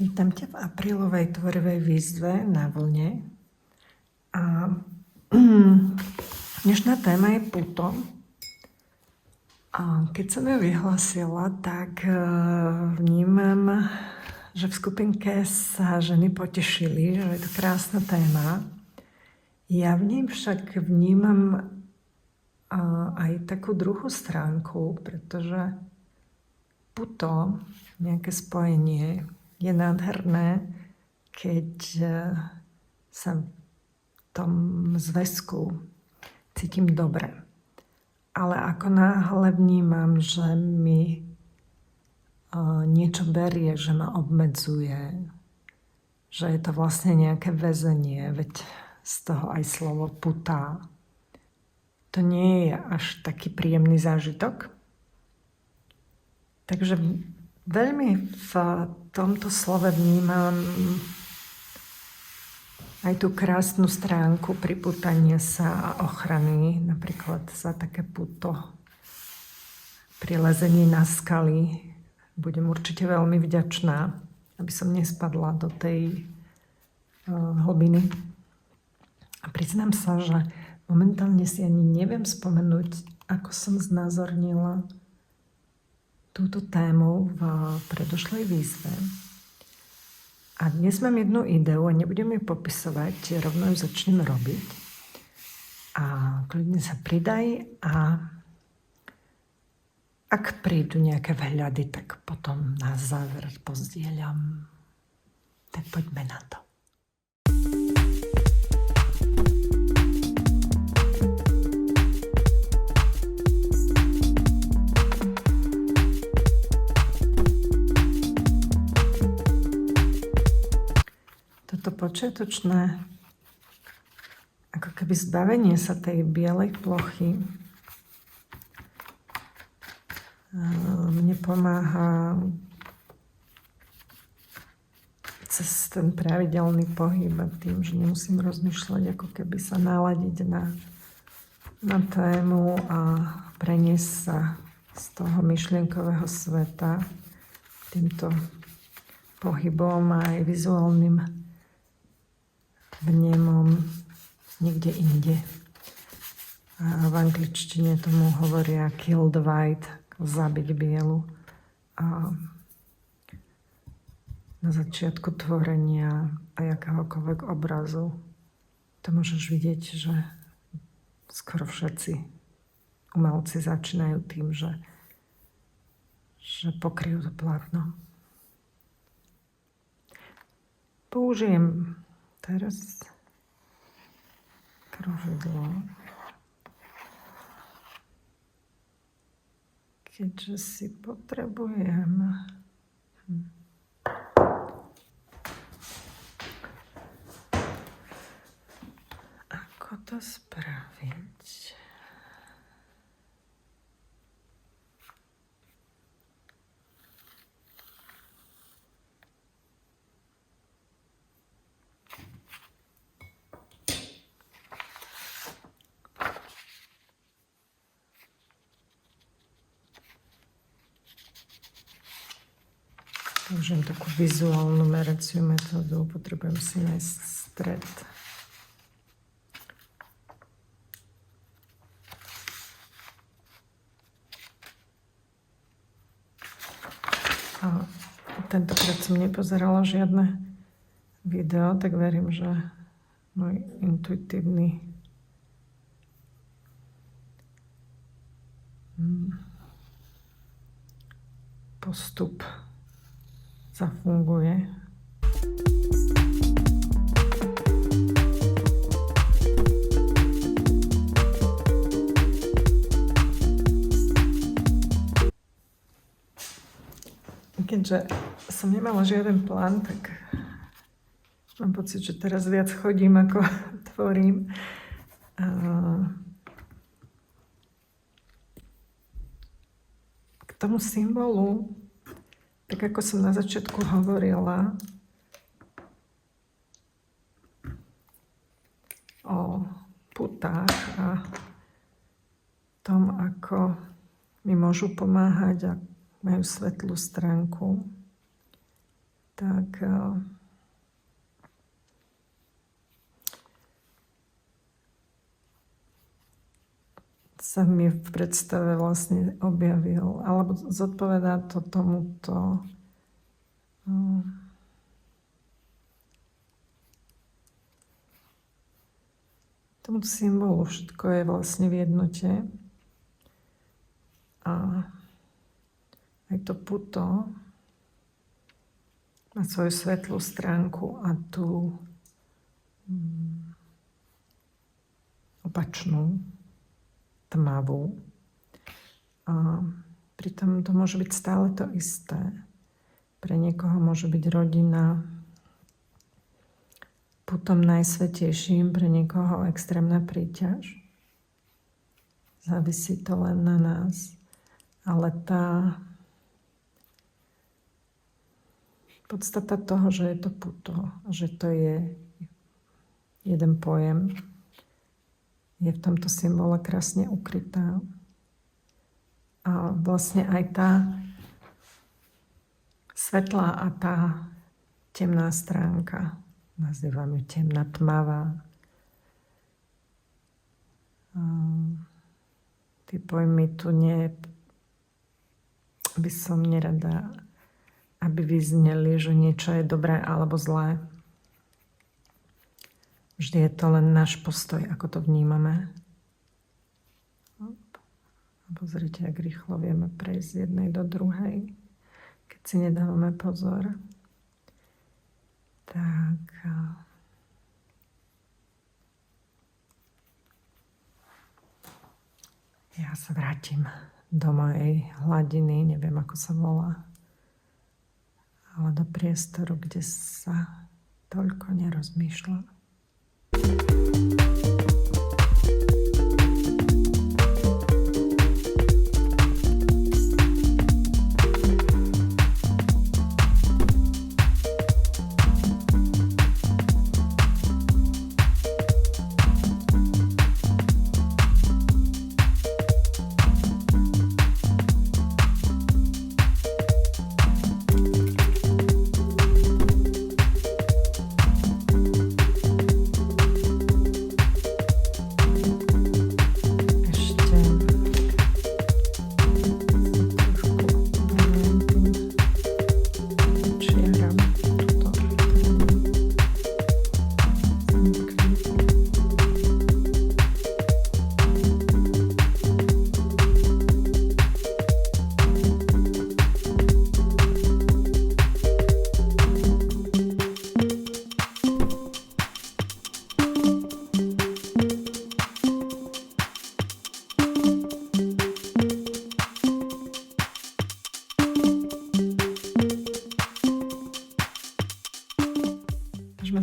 Vítam ťa v aprílovej tvorivej výzve na vlne. A dnešná téma je puto. A keď som ju vyhlásila, tak vnímam, že v skupinke sa ženy potešili, že je to krásna téma. Ja v nej však vnímam aj takú druhú stránku, pretože puto, nejaké spojenie, je nádherné, keď sa v tom zväzku cítim dobre. Ale ako náhle vnímam, že mi niečo berie, že ma obmedzuje, že je to vlastne nejaké väzenie, veď z toho aj slovo puta, to nie je až taký príjemný zážitok. Takže veľmi v tomto slove vnímam aj tú krásnu stránku pripútania sa a ochrany, napríklad za také puto pri lezení na skaly. Budem určite veľmi vďačná, aby som nespadla do tej hlbiny. A priznám sa, že momentálne si ani neviem spomenúť, ako som znázornila túto tému v predošlej výzve. A dnes mám jednu ideu a nebudem ju popisovať, rovno ju začnem robiť. A kľudne sa pridaj a ak prídu nejaké vhľady, tak potom na záver pozdieľam. Tak poďme na to. To počiatočné, ako keby zbavenie sa tej bielej plochy, mne pomáha cez ten pravidelný pohyb a tým, že nemusím rozmýšľať, ako keby sa naladiť na tému a preniesť sa z toho myšlienkového sveta týmto pohybom a aj vizuálnym vnemom niekde inde. A v angličtine tomu hovoria kill the white, zabiť bielu. A na začiatku tvorenia aj akéhokoľvek obrazu to môžeš vidieť, že skoro všetci umelci začínajú tým, že pokryjú to plátno. Použijem teraz kružidlo, keďže si potrebujem ako to spraviť. Použijem takú vizuálnu meraciu metódu, potrebujem si nájsť stred. A tentokrát som nepozerala žiadne video, tak verím, že môj intuitívny postup zafunguje. Keďže som nemala žiaden plán, tak mám pocit, že teraz viac chodím, ako tvorím. K tomu symbolu, tak ako som na začiatku hovorila o putách a tom, ako mi môžu pomáhať a majú svetlú stránku, tak sa mi v predstave vlastne objavil, alebo zodpovedá to tomuto symbolu. Všetko je vlastne v jednote. A aj to puto má svoju svetlú stránku a tú opačnú, tmavú. A pritom to môže byť stále to isté. Pre niekoho môže byť rodina putom najsvätejším, pre niekoho extrémna príťaž. Závisí to len na nás. Ale tá podstata toho, že je to puto, že to je jeden pojem, je v tomto symbole krásne ukrytá. A vlastne aj tá svetlá a tá temná stránka, nazývam ju temná, tmavá. Tie pojmy tu by som nerada, aby vyzneli, že niečo je dobré alebo zlé. Vždy je to len náš postoj, ako to vnímame. A pozrite, jak rýchlo vieme prejsť z jednej do druhej, keď si nedávame pozor. Tak. Ja sa vrátim do mojej hladiny, neviem, ako sa volá, ale do priestoru, kde sa toľko nerozmýšľa.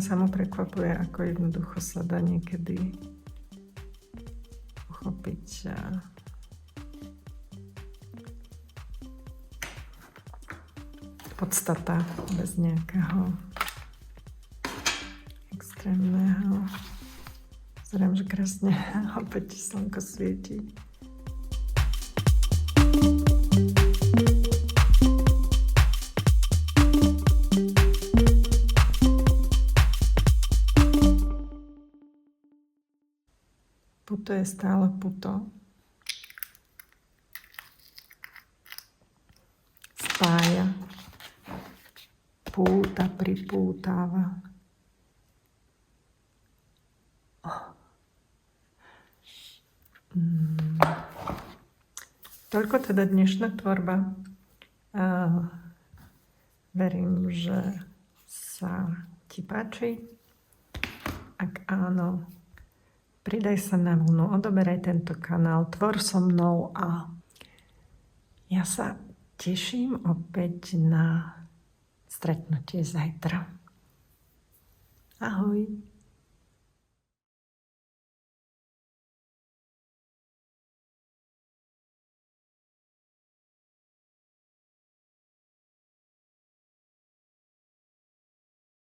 Samo prekvapuje, ako jednoducho sa dá niekedy uchopiť podstata bez nejakého extrémneho. Zrejme, že krásne opäť slnko svieti. Puto je stále puto. Spája. Púta, pripútáva. Toľko teda dnešná tvorba. Verím, že sa ti páči. Ak áno, pridaj sa na vlnu, odoberaj tento kanál, tvor so mnou a ja sa teším opäť na stretnutie zajtra. Ahoj.